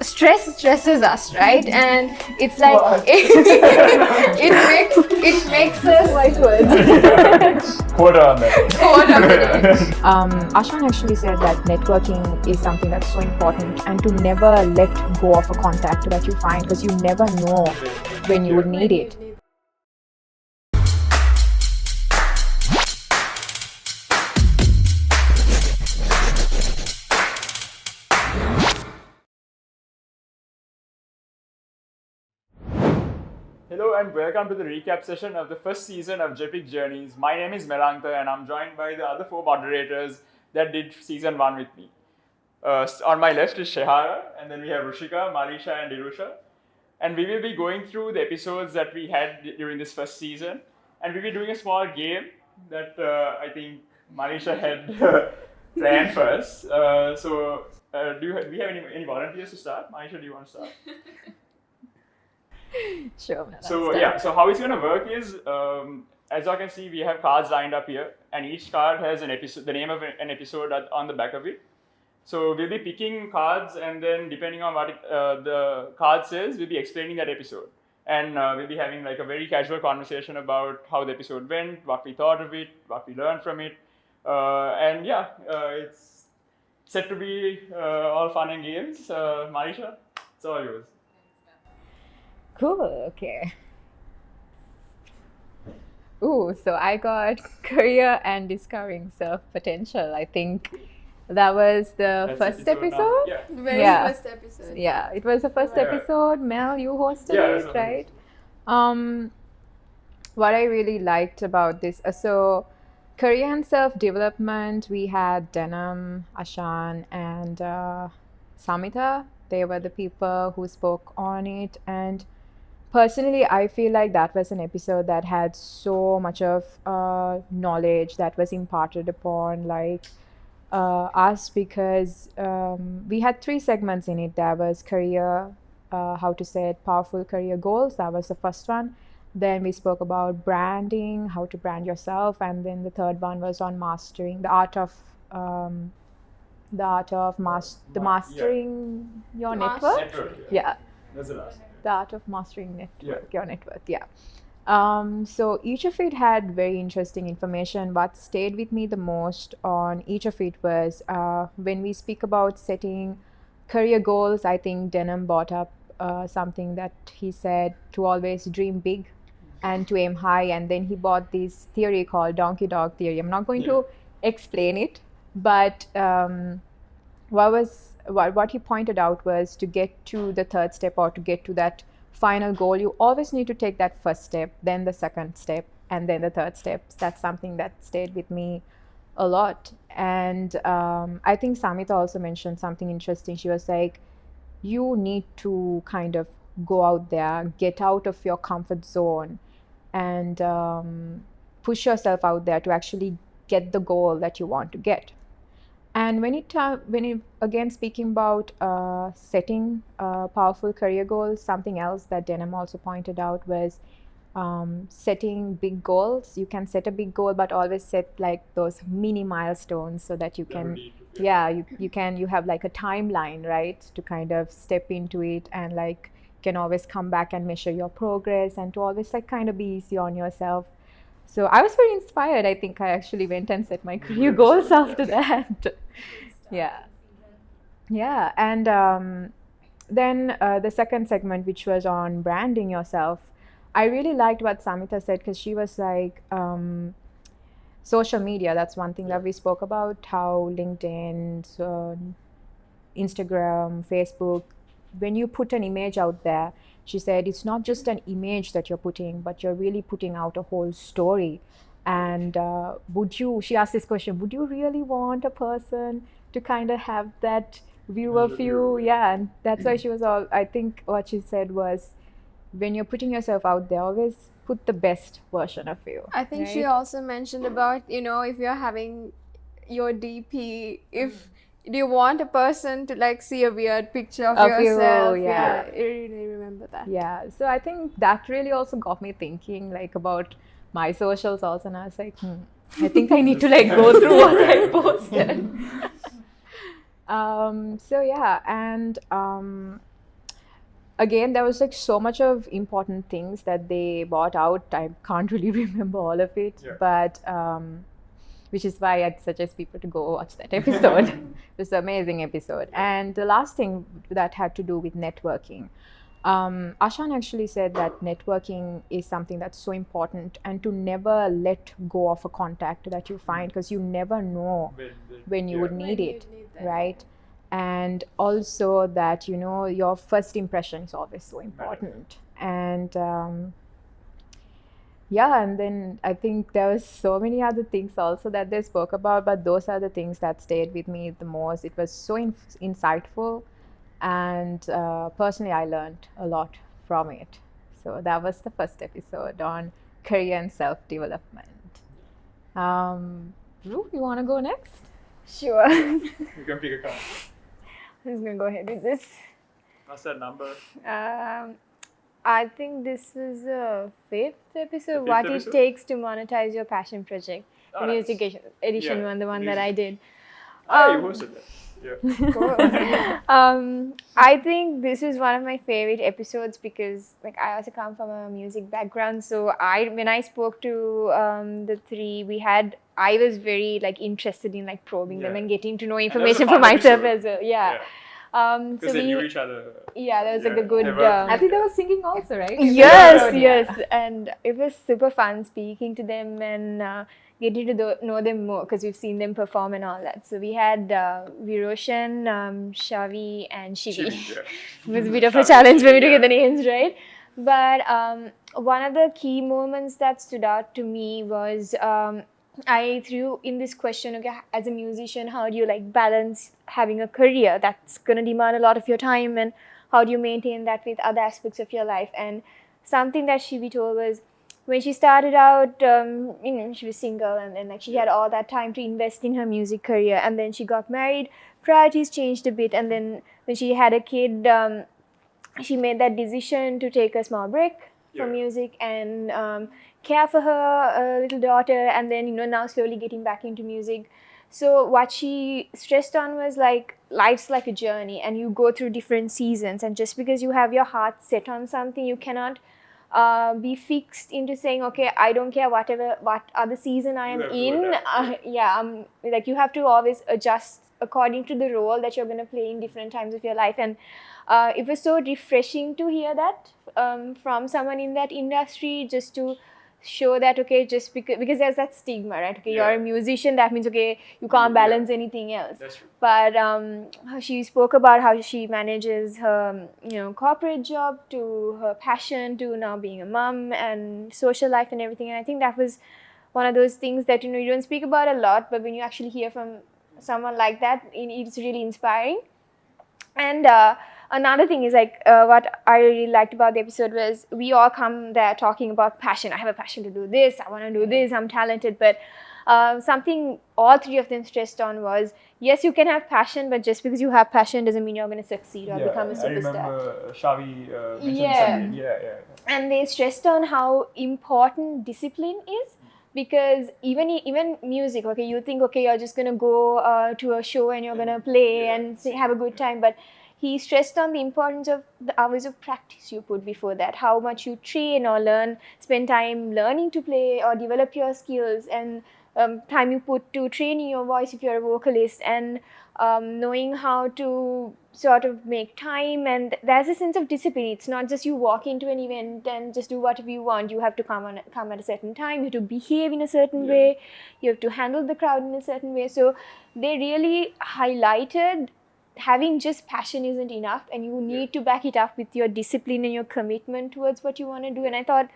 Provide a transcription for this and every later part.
stresses us, right? And it's like it makes us like Quarter on that. Ashan actually said that networking is something that's so important, and to never let go of a contact that you find, because you never know when you would need it. Hello and welcome to the recap session of the first season of Jepic Journeys. My name is Melanta and I'm joined by the other 4 moderators that did season 1 with me. On my left is Shehara, and then we have Rushika, Malisha and Dirusha. And we will be going through the episodes that we had during this first season. And we'll be doing a small game that I think Malisha had planned first. Do we have any volunteers to start? Malisha, do you want to start? Sure. So how it's going to work is, as you can see, we have cards lined up here, and each card has an episode, the name of an episode on the back of it. So we'll be picking cards, and then depending on what the card says, we'll be explaining that episode. And we'll be having like a very casual conversation about how the episode went, what we thought of it, what we learned from it. It's set to be all fun and games. Marisha, it's all yours. Cool, okay. Ooh, so I got career and discovering self-potential. I think that was the first episode. Yeah. very first episode. Yeah, it was the first episode. Mel, you hosted it, right? What I really liked about this, so career and self-development, we had Denham, Ashan, and Samita. They were the people who spoke on it, and personally, I feel like that was an episode that had so much of knowledge that was imparted upon us, because we had 3 segments in it. There was career, how to set powerful career goals. That was the first one. Then we spoke about branding, how to brand yourself, and then the third one was on mastering the art of mastering your network. Yeah. That's the last. The art of mastering your network. So each of it had very interesting information. What stayed with me the most on each of it was when we speak about setting career goals. I think Denham brought up something that he said, to always dream big and to aim high, and then he brought this theory called donkey dog theory. I'm not going to explain it, but what he pointed out was, to get to the third step or to get to that final goal, you always need to take that first step, then the second step, and then the third step. That's something that stayed with me a lot. And I think Samita also mentioned something interesting. She was like, you need to kind of go out there, get out of your comfort zone, and push yourself out there to actually get the goal that you want to get. And when it again speaking about setting powerful career goals, something else that Denham also pointed out was setting big goals. You can set a big goal, but always set like those mini milestones so that you can, you have like a timeline, right, to kind of step into it, and like can always come back and measure your progress, and to always like kind of be easy on yourself. So I was very inspired. I think I actually went and set my career goals after that. Yeah. And then the second segment, which was on branding yourself, I really liked what Samita said, because she was like, social media, that's one thing that we spoke about, how LinkedIn, Instagram, Facebook, when you put an image out there, she said it's not just an image that you're putting, but you're really putting out a whole story. And she asked this question, would you really want a person to kind of have that view of you? Yeah, and that's why she was I think what she said was, when you're putting yourself out there, always put the best version of you. I think she also mentioned about, if you're having your DP, if do you want a person to like see a weird picture of yourself? Yeah, I really remember that. Yeah, so I think that really also got me thinking like about my socials also, and I was like, I think I need to like go through what I posted. So yeah, and again, there was like so much of important things that they brought out. I can't really remember all of it, but which is why I'd suggest people to go watch that episode. It was an amazing episode. And the last thing that had to do with networking. Ashan actually said that networking is something that's so important, and to never let go of a contact that you find, because you never know when you would need it, right? And also that, you know, your first impression is always so important. And yeah, and then I think there was so many other things also that they spoke about, but those are the things that stayed with me the most. It was so insightful, and personally I learned a lot from it. So that was the first episode on career and self-development. Ru, you want to go next? Sure. You can pick a card. I'm just gonna go ahead with this. What's that number? I think this is the fifth episode. Fifth What episode? it takes to monetize your passion project. Oh, The nice. music edition Yeah, one, the one music. that I did. You hosted that. Yeah. I think this is one of my favorite episodes because, like, I also come from a music background. So when I spoke to the three, I was very like interested in like probing them Yeah. and getting to know that was a information fun for myself episode. as well. Yeah. Because they knew each other. Yeah, there was like Yeah, a good. they worked I think they were singing also, right? Yes, yes, and it was super fun speaking to them and getting to know them more because we've seen them perform and all that. So we had Viroshan, Shavi, and Shivi. Yeah. It was a bit of a challenge for me to get the names right. But one of the key moments that stood out to me was I threw in this question, okay, as a musician, how do you like balance having a career that's going to demand a lot of your time, and how do you maintain that with other aspects of your life? And something that Shivi told was, when she started out, she was single, and then like she had all that time to invest in her music career, and then she got married, priorities changed a bit, and then when she had a kid, she made that decision to take a small break from music and care for her little daughter, and then now slowly getting back into music. So what she stressed on was like, life's like a journey and you go through different seasons, and just because you have your heart set on something, you cannot be fixed into saying, okay, I don't care what other season I am in. Like you have to always adjust according to the role that you're going to play in different times of your life. And it was so refreshing to hear that from someone in that industry, just to show that, okay, just because there's that stigma, right? Okay, you're a musician, that means, okay, you can't balance anything else. That's true. But she spoke about how she manages her corporate job to her passion to now being a mom and social life and everything. And I think that was one of those things that you don't speak about a lot, but when you actually hear from someone like that, it's really inspiring. And another thing is like what I really liked about the episode was we all come there talking about passion. I have a passion to do this, I want to do this, I'm talented. But something all three of them stressed on was, yes, you can have passion, but just because you have passion doesn't mean you're going to succeed or become a superstar. I remember Shavi mentioned something. And they stressed on how important discipline is. Because even music, okay, you think, okay, you're just going to go to a show and you're going to play and have a good time. But he stressed on the importance of the hours of practice you put before that, how much you train or spend time learning to play or develop your skills, and time you put to training your voice if you're a vocalist, and knowing how to sort of make time. And there's a sense of discipline. It's not just you walk into an event and just do whatever you want. You have to come at a certain time, you have to behave in a certain way, you have to handle the crowd in a certain way. So they really highlighted having just passion isn't enough, and you need to back it up with your discipline and your commitment towards what you want to do. And I thought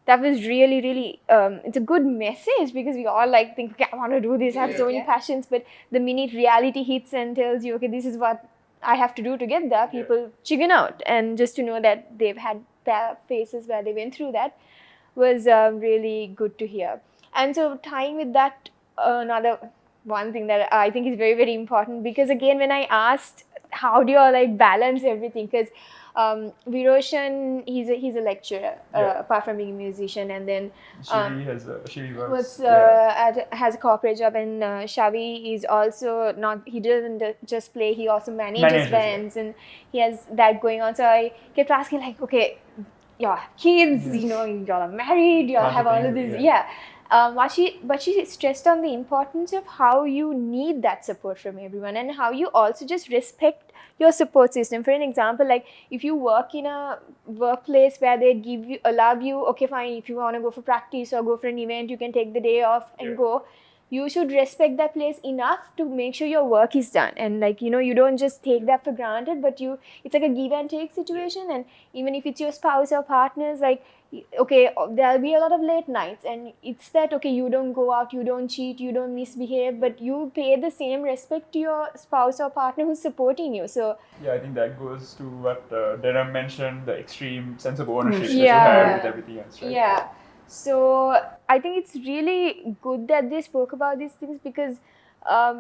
that was really, really, it's a good message, because we all like think, okay, I want to do this, I have so many passions, but the minute reality hits and tells you, okay, this is what I have to do to get there, people chicken out. And just to know that they've had phases where they went through that was really good to hear. And so tying with that, another one thing that I think is very, very important, because again, when I asked how do you all like balance everything? Because Viroshan, he's a lecturer apart from being a musician, and then Shivi works. has a corporate job, and Shavi is also not. He doesn't just play; he also manages bands, and he has that going on. So I kept asking, like, okay, your kids, y'all are married, y'all have all of this, but she stressed on the importance of how you need that support from everyone, and how you also just respect your support system. For an example, like if you work in a workplace where they allow you, okay, fine, if you want to go for practice or go for an event, you can take the day off and go. You should respect that place enough to make sure your work is done, and like you don't just take that for granted, but it's like a give and take situation. And even if it's your spouse or partners, like, okay, there'll be a lot of late nights, and it's that, okay, you don't go out, you don't cheat, you don't misbehave, but you pay the same respect to your spouse or partner who's supporting you. So I think that goes to what Denham mentioned, the extreme sense of ownership that you have with everything else, right? So I think it's really good that they spoke about these things, because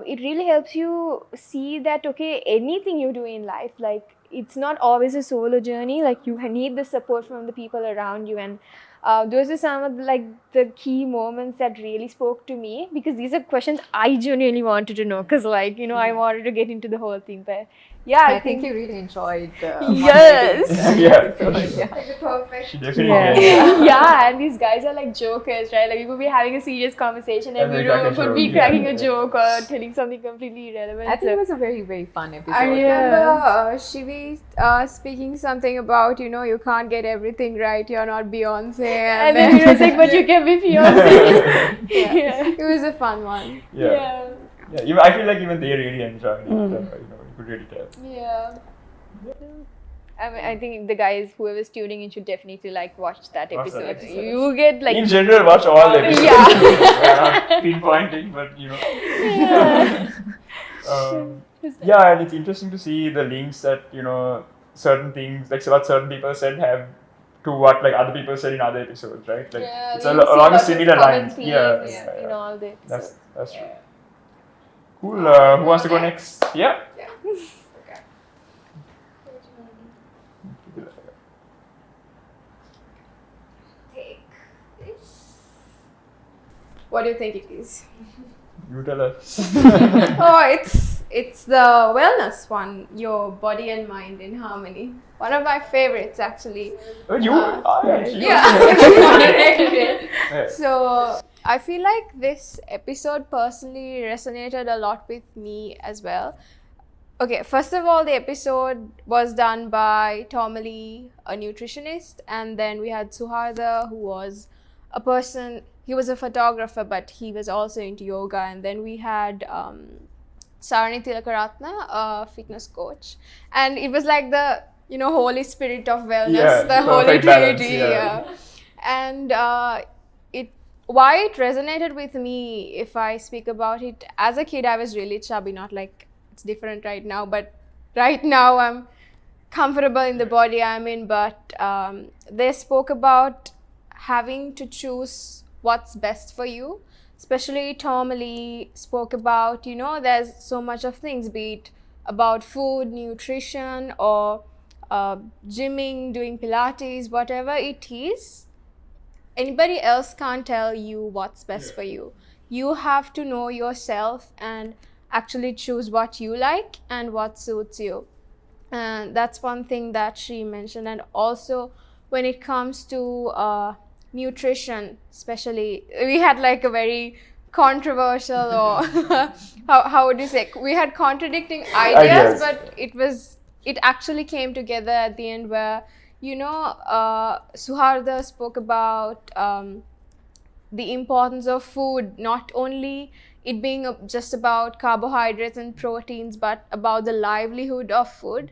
it really helps you see that, okay, anything you do in life, like, it's not always a solo journey. Like, you need the support from the people around you, and those are some of the key moments that really spoke to me, because these are questions I genuinely wanted to know, because I wanted to get into the whole thing. But I think you really enjoyed yes. Like Perfect. She definitely did. And these guys are like jokers, right? Like, we could be having a serious conversation, and could be cracking a joke or telling something completely irrelevant. I think it was a very, very fun episode. I remember Shivi speaking something about, you can't get everything right, you're not Beyonce. And then he was like, but you can be Beyonce. It was a fun one. I feel like even they really enjoyed it. You could really tell. I think the guys, whoever's tuning in, should definitely watch that episode. You get in general, watch all the episodes. We're not pinpointing, but and it's interesting to see the links that certain things, like what certain people said, have to what other people said in other episodes, right? Like it's along a similar lines. In all the episodes. That's true. Cool. Who wants to go next? Yeah. What do you think it is? You tell us. It's the wellness one. Your body and mind in harmony. One of my favorites, actually. So I feel like this episode personally resonated a lot with me as well. Okay, first of all, the episode was done by Tomali, a nutritionist, and then we had Suharda, who was a person. He was a photographer, but he was also into yoga. And then we had Sarani Tilakaratna, a fitness coach. And it was like the, Holy Spirit of wellness, the Holy Trinity. And why it resonated with me, if I speak about it, as a kid, I was really chubby, not like it's different right now, but right now I'm comfortable in the body I'm in. But they spoke about having to choose what's best for you. Especially Tom Lee spoke about, there's so much of things, be it about food, nutrition, or gymming, doing Pilates, whatever it is. Anybody else can't tell you what's best for you. You have to know yourself and actually choose what you like and what suits you. And that's one thing that she mentioned. And also, when it comes to nutrition, especially, we had like a very controversial, or how would you say, we had contradicting ideas, but it actually came together at the end, where Suharda spoke about the importance of food, not only it being just about carbohydrates and proteins, but about the livelihood of food.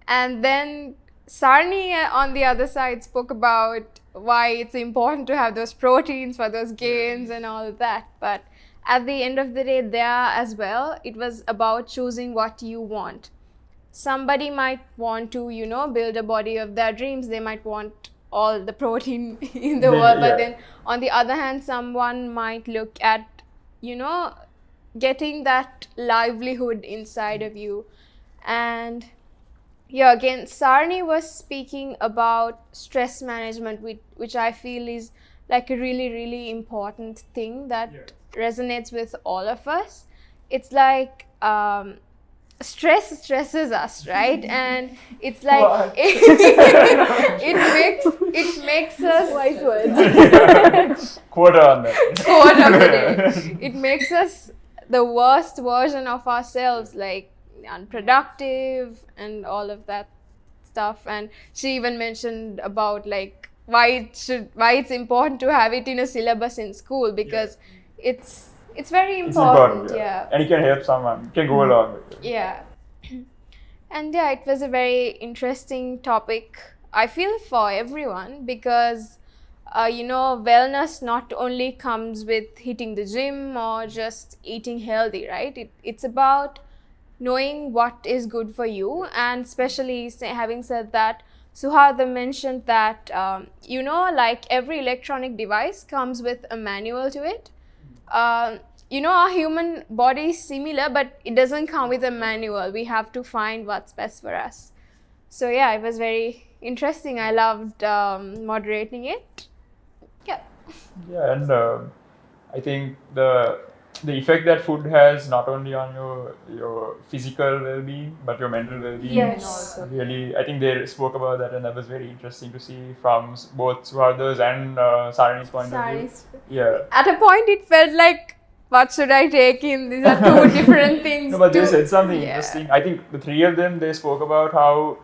And then Sarni on the other side spoke about why it's important to have those proteins for those gains and all of that. But at the end of the day, there as well, it was about choosing what you want. Somebody might want to, build a body of their dreams. They might want all the protein in the world. But then on the other hand, someone might look at, getting that livelihood inside of you. And yeah, again, Sarni was speaking about stress management, which I feel is like a really, really important thing that resonates with all of us. It's like stress stresses us, right? And it's like What? it makes us Wise words. Quarter on that. quote of the day. It makes us the worst version of ourselves, like unproductive and all of that stuff. And she even mentioned about like why it's important to have it in a syllabus in school, because it's very It's important. important, Yeah. And you can help someone. You can go along with it. Yeah. And yeah, it was a very interesting topic, I feel, for everyone, because wellness not only comes with hitting the gym or just eating healthy, right? It's about knowing what is good for you. And especially having said that, Suhada mentioned that like every electronic device comes with a manual to it. Our human body is similar, but it doesn't come with a manual. We have to find what's best for us. So yeah, it was very interesting. I loved moderating it. Yeah. Yeah, and I think the effect that food has not only on your physical well-being but your mental well-being. Yes. Really, I think they spoke about that, and that was very interesting to see from both Suharda's and Sarani's point of view. Yeah. At a point, it felt like, what should I take in? These are two different things. No, but they to- said something Yeah. interesting. I think the three of them, they spoke about how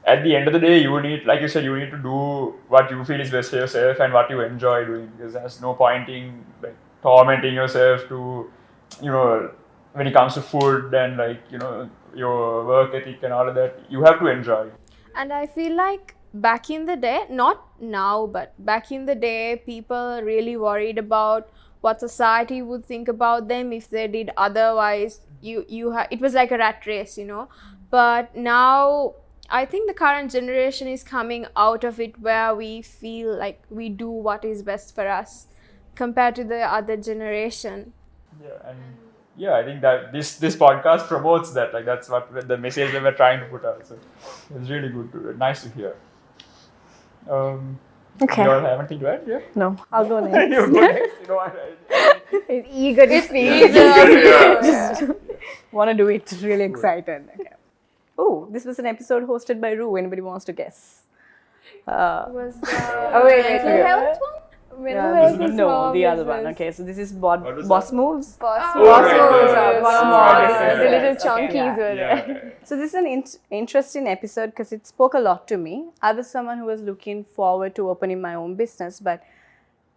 at the end of the day, you need, like you said, you need to do what you feel is best for yourself and what you enjoy doing, because there's no point in like tormenting yourself to, when it comes to food and your work ethic and all of that, you have to enjoy. And I feel like back in the day, not now, but back in the day, people really worried about what society would think about them if they did otherwise. It was like a rat race, But now, I think the current generation is coming out of it where we feel like we do what is best for us compared to the other generation. Yeah, I think that this podcast promotes that. Like that's what the message they were trying to put out. So it's really good, nice to hear. Okay. You all have anything to add? Yeah. No, I'll go next. You go next. He's eager to speak. Just want to do it. Really excited. Okay. Oh, this was an episode hosted by Rue. Anybody wants to guess? Was Oh, wait. mental health one? Mental health is No, small the other one. business. Okay, so this is What was Boss that? Moves. Boss Oh, Boss right, moves right, are right. small Small business. The little business. chunkies Okay, were there. So this is an interesting episode because it spoke a lot to me. I was someone who was looking forward to opening my own business, but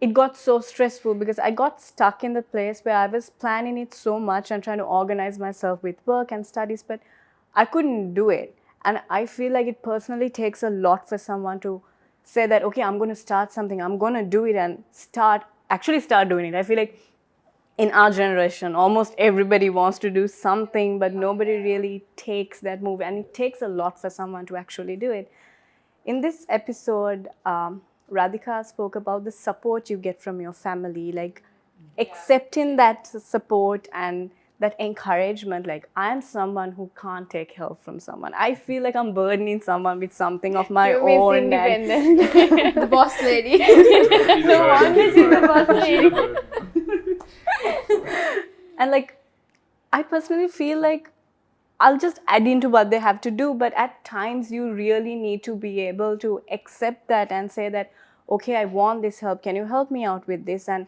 it got so stressful because I got stuck in the place where I was planning it so much and trying to organize myself with work and studies, but I couldn't do it. And I feel like it personally takes a lot for someone to say that, okay, I'm going to start something, I'm going to do it and actually start doing it. I feel like in our generation, almost everybody wants to do something, but nobody really takes that move. And it takes a lot for someone to actually do it. In this episode, Radhika spoke about the support you get from your family, like accepting that support and that encouragement. Like, I'm someone who can't take help from someone. I feel like I'm burdening someone with something of my You miss own. and- independent. The boss lady. No wonder she's the boss lady. And like, I personally feel like I'll just add into what they have to do, but at times you really need to be able to accept that and say that, okay, I want this help. Can you help me out with this? And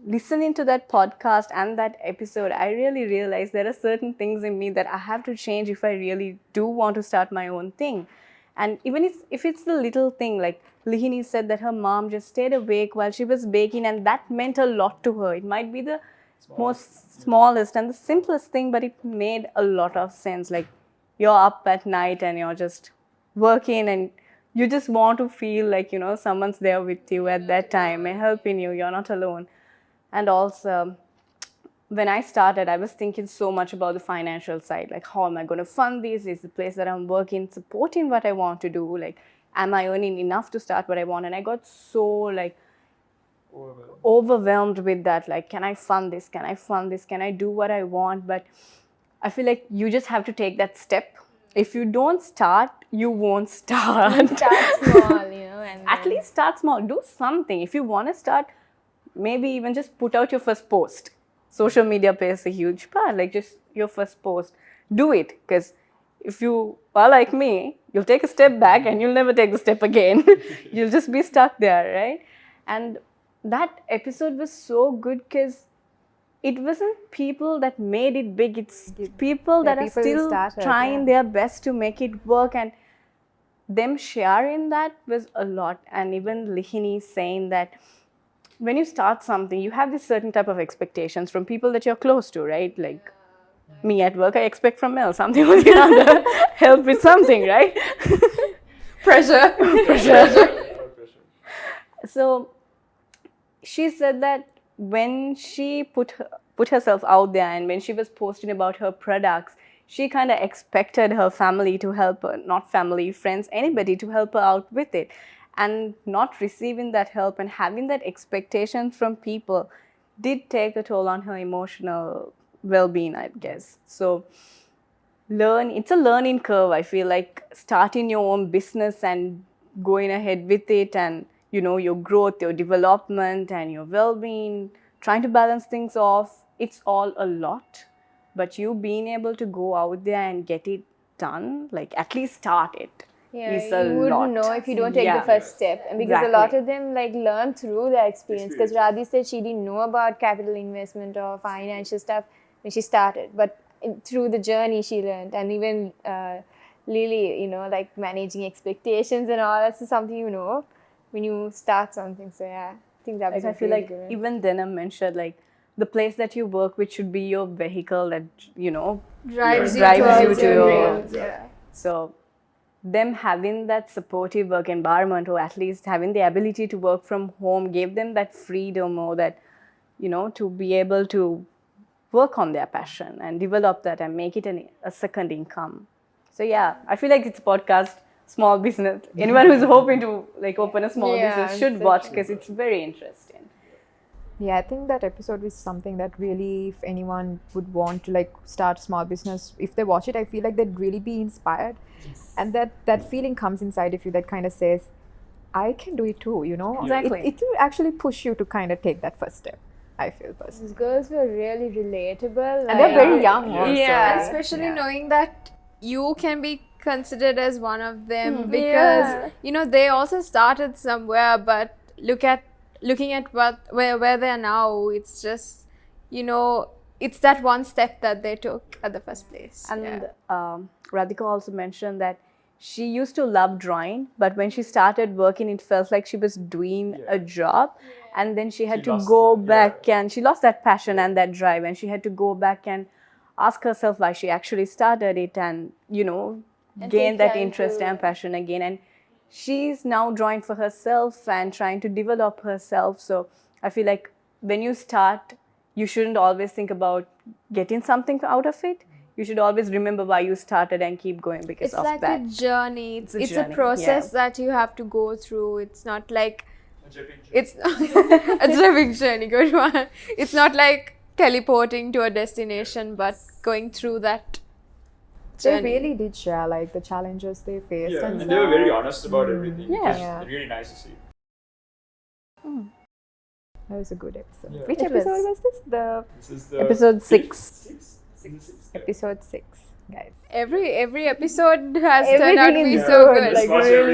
listening to that podcast and that episode, I really realized there are certain things in me that I have to change if I really do want to start my own thing. And even if it's the little thing, like Lihini said that her mom just stayed awake while she was baking, and that meant a lot to her. It might be the most smallest and the simplest thing, but it made a lot of sense. Like, you're up at night and you're just working and you just want to feel like, someone's there with you at that time and helping you. You're not alone. And also, when I started, I was thinking so much about the financial side. Like, how am I going to fund this? Is the place that I'm working supporting what I want to do? Like, am I earning enough to start what I want? And I got so like overwhelmed with that. Like, can I fund this? Can I fund this? Can I do what I want? But I feel like you just have to take that step. If you don't start, you won't start. Start small, you know, and At least start small. Do something. If you want to start, maybe even just put out your first post. Social media plays a huge part. Like just your first post. Do it. Because if you are like me, you'll take a step back and you'll never take the step again. You'll just be stuck there, right? And that episode was so good because it wasn't people that made it big. It's people that are people who still started, trying their best to make it work, and them sharing that was a lot. And even Lihini saying that when you start something, you have this certain type of expectations from people that you're close to, right? Like me at work, I expect from Mel something or the other, help with something, right? Pressure. So she said that when she put herself out there and when she was posting about her products, she kind of expected her family to help her, not family, friends, anybody to help her out with it. And not receiving that help and having that expectation from people did take a toll on her emotional well-being, I guess. So it's a learning curve. I feel like starting your own business and going ahead with it, and your growth, your development, and your well-being, trying to balance things off, it's all a lot. But you being able to go out there and get it done, like at least start it, is a you wouldn't lot. know if you don't take the first step. And because a lot of them like learn through their experience. Because Radhi said she didn't know about capital investment or financial stuff when she started, but through the journey she learned. And even Lily, like managing expectations and all, that's something when you start something. So yeah, I think that was I feel really like good. even Denham mentioned, like the place that you work with should be your vehicle that Drives you drives you towards to your your dreams. Yeah. So them having that supportive work environment, or at least having the ability to work from home, gave them that freedom, or that to be able to work on their passion and develop that and make it a second income. So yeah, I feel like it's a podcast, small business. Anyone who's hoping to like open a small business should watch, because it's very interesting. Yeah, I think that episode was something that really, if anyone would want to like start a small business, if they watch it, I feel like they'd really be inspired. And that feeling comes inside of you that kind of says, I can do it too, Exactly. It will actually push you to kind of take that first step, I feel personally. These girls were really relatable. And they're very young also. Yeah, right? especially Yeah. knowing that you can be considered as one of them because they also started somewhere, but looking at where they are now, it's just it's that one step that they took at the first place. And Radhika also mentioned that she used to love drawing, but when she started working, it felt like she was doing a job. And then she had to go back and she lost that passion and that drive, and she had to go back and ask herself why she actually started it, and gain that interest and passion again. And she's now drawing for herself and trying to develop herself. So I feel like when you start, you shouldn't always think about getting something out of it. You should always remember why you started and keep going because It's of like that. a journey. It's a journey, process that you have to go through. It's not like it's a driving journey. Good one. It's not like teleporting to a destination, but going through that They journey. really did share like the challenges they faced. Yeah, and and they were very honest about everything. Yeah. It was really nice to see. That was a good episode. Yeah. Which It was. episode was this? The This is the Episode 6. episode 6, guys. Every episode has Everything turned out to is be so good, good. like, watch really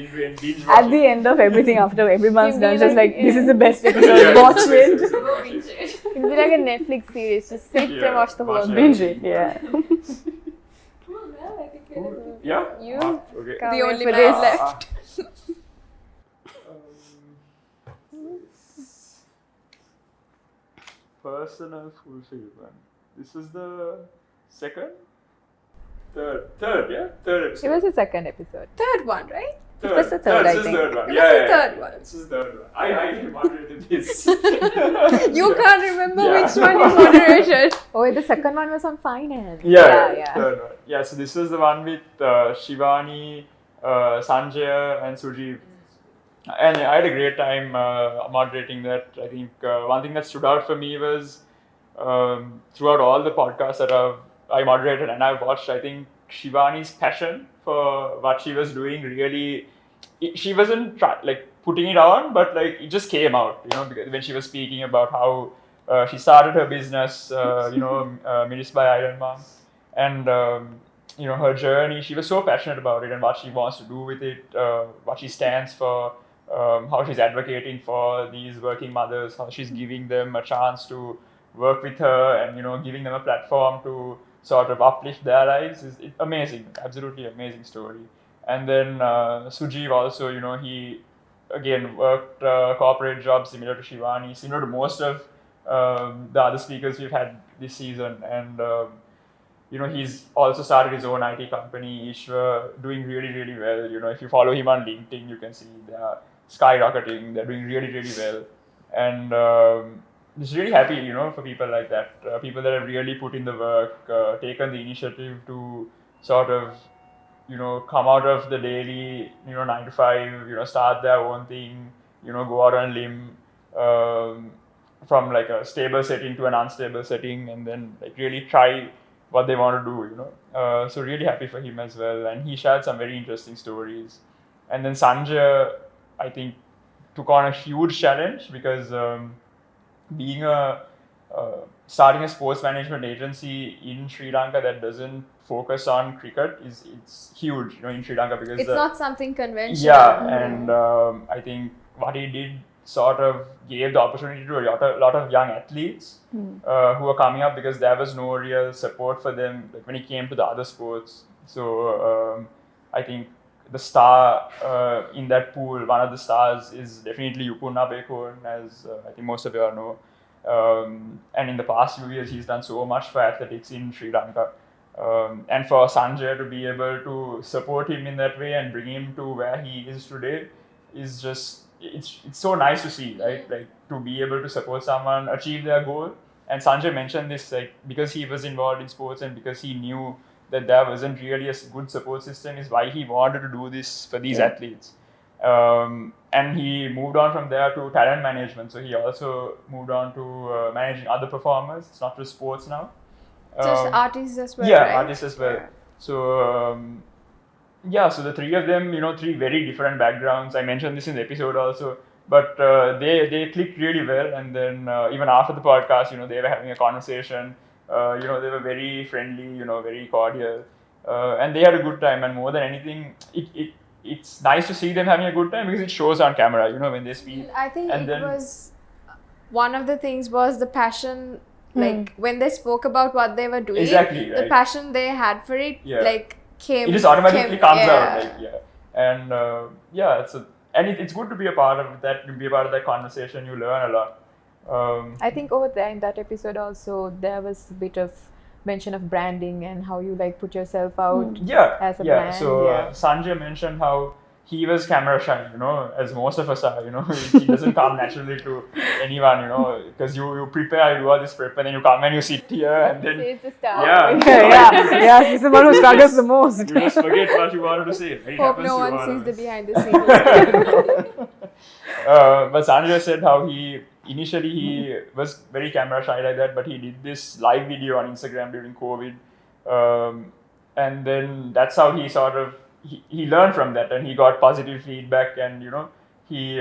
everything. At the end of everything, after everyone's You'd done, be just like, like, this is the best episode, watch it. It'd be like a Netflix series. Just sit and watch the whole watch thing. Binge it, yeah. Yeah? You Okay. can't The wait only for man this. left. Personal fulfillment. This is the second? Third, yeah? Third It episode. was the second episode. Third one, right? Third. was the third, I This is think. third one. It Yeah, was the yeah, third yeah. one. This is third one. I moderated this. You can't remember Yeah. which one you moderated. Oh, wait, the second one was on finance. Yeah. Third one. Yeah, so this was the one with Shivani, Sanjaya, and Sujeev. And I had a great time moderating that. I think one thing that stood out for me was throughout all the podcasts that I moderated and I've watched, I think Shivani's passion for what she was doing really, she wasn't putting it on, but like it just came out, because when she was speaking about how she started her business, Minister by Iron Mom, and her journey. She was so passionate about it and what she wants to do with it, what she stands for, how she's advocating for these working mothers, how she's giving them a chance to work with her, and giving them a platform to sort of uplift their lives is amazing, absolutely amazing story. And then Sujeev also, he again worked corporate jobs similar to Shivani, similar to most of the other speakers we've had this season, and he's also started his own IT company, Ishwar, doing really, really well. If you follow him on LinkedIn, you can see they are skyrocketing. They're doing really, really well. And just really happy, for people like that, people that have really put in the work, taken the initiative to sort of, come out of the daily, 9 to 5, start their own thing, go out on a limb, from like a stable setting to an unstable setting, and then like really try what they want to do, so really happy for him as well. And he shared some very interesting stories. And then Sanjay, I think, took on a huge challenge because being starting a sports management agency in Sri Lanka that doesn't focus on cricket it's huge, in Sri Lanka, because It's not something conventional. yeah, and I think what he did sort of gave the opportunity to a lot of young athletes who are coming up, because there was no real support for them when it came to the other sports. So I think the star in that pool, one of the stars, is definitely Yupunna Bekon, as I think most of you all know. And in the past few years, he's done so much for athletics in Sri Lanka. And for Sanjay to be able to support him in that way and bring him to where he is today is just, it's so nice to see, right? Like to be able to support someone achieve their goal. And Sanjay mentioned this, like because he was involved in sports and because he knew that there wasn't really a good support system, is why he wanted to do this for these athletes. And he moved on from there to talent management. So he also moved on to managing other performers. It's not just sports now. Just artists as well, Yeah, right? artists as well. So so the three of them, three very different backgrounds. I mentioned this in the episode also, but they clicked really well. And then even after the podcast, they were having a conversation. They were very friendly, very cordial, and they had a good time. And more than anything, it's nice to see them having a good time because it shows on camera, when they speak. I think And it then- was one of the things was the passion, like when they spoke about what they were doing, Exactly, the right. passion they had for it, Yeah. like came. It just automatically comes yeah. out, and it's good to be a part of that. To be a part of that conversation, you learn a lot. I think over there in that episode also there was a bit of mention of branding and how you like put yourself out as a brand. So Sanjay mentioned how he was camera shy, as most of us are. He doesn't come naturally to anyone, because you prepare, you do all this prep, and then you come and you sit here, and then It's a star. Yeah, he's the one who struggles the most. you just forget what you wanted to say. It Hope happens no to one all sees of the us. behind the scenes. But Sanjay said how initially he was very camera shy like that, but he did this live video on Instagram during COVID, and then that's how he sort of he learned from that, and he got positive feedback, and he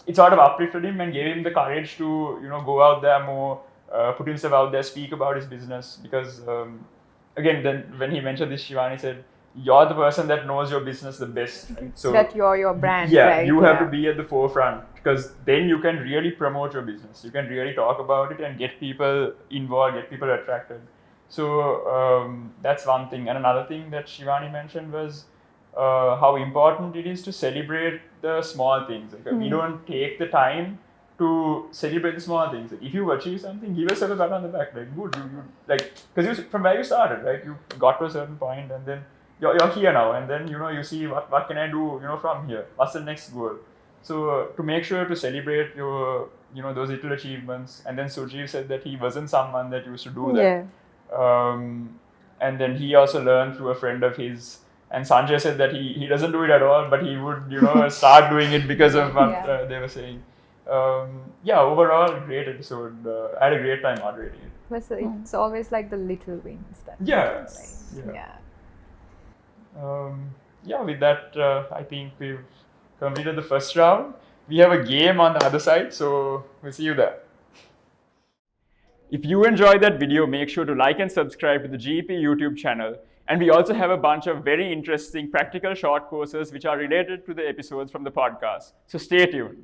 it sort of uplifted him and gave him the courage to go out there more, put himself out there, speak about his business, because again, then when he mentioned this, Shivani said, you're the person that knows your business the best, right? So that you're your brand, yeah, right? you have to be at the forefront, because then you can really promote your business. You can really talk about it and get people involved, get people attracted. So that's one thing. And another thing that Shivani mentioned was how important it is to celebrate the small things. Like, we don't take the time to celebrate the small things. Like, if you achieve something, give yourself a pat on the back. Like, good, you like, because from where you started, right? You got to a certain point, and then you're here now, and then you see what can I do from here, what's the next goal. So to make sure to celebrate your those little achievements. And then Sujeev said that he wasn't someone that used to do that, and then he also learned through a friend of his. And Sanjay said that he doesn't do it at all, but he would start doing it because of what they were saying. Overall great episode. I had a great time moderating it. But it's always like the little wins that Yeah. yeah. With that, I think we've completed the first round. We have a game on the other side, so we'll see you there. If you enjoyed that video, make sure to like and subscribe to the GEP YouTube channel. And we also have a bunch of very interesting practical short courses which are related to the episodes from the podcast. So stay tuned.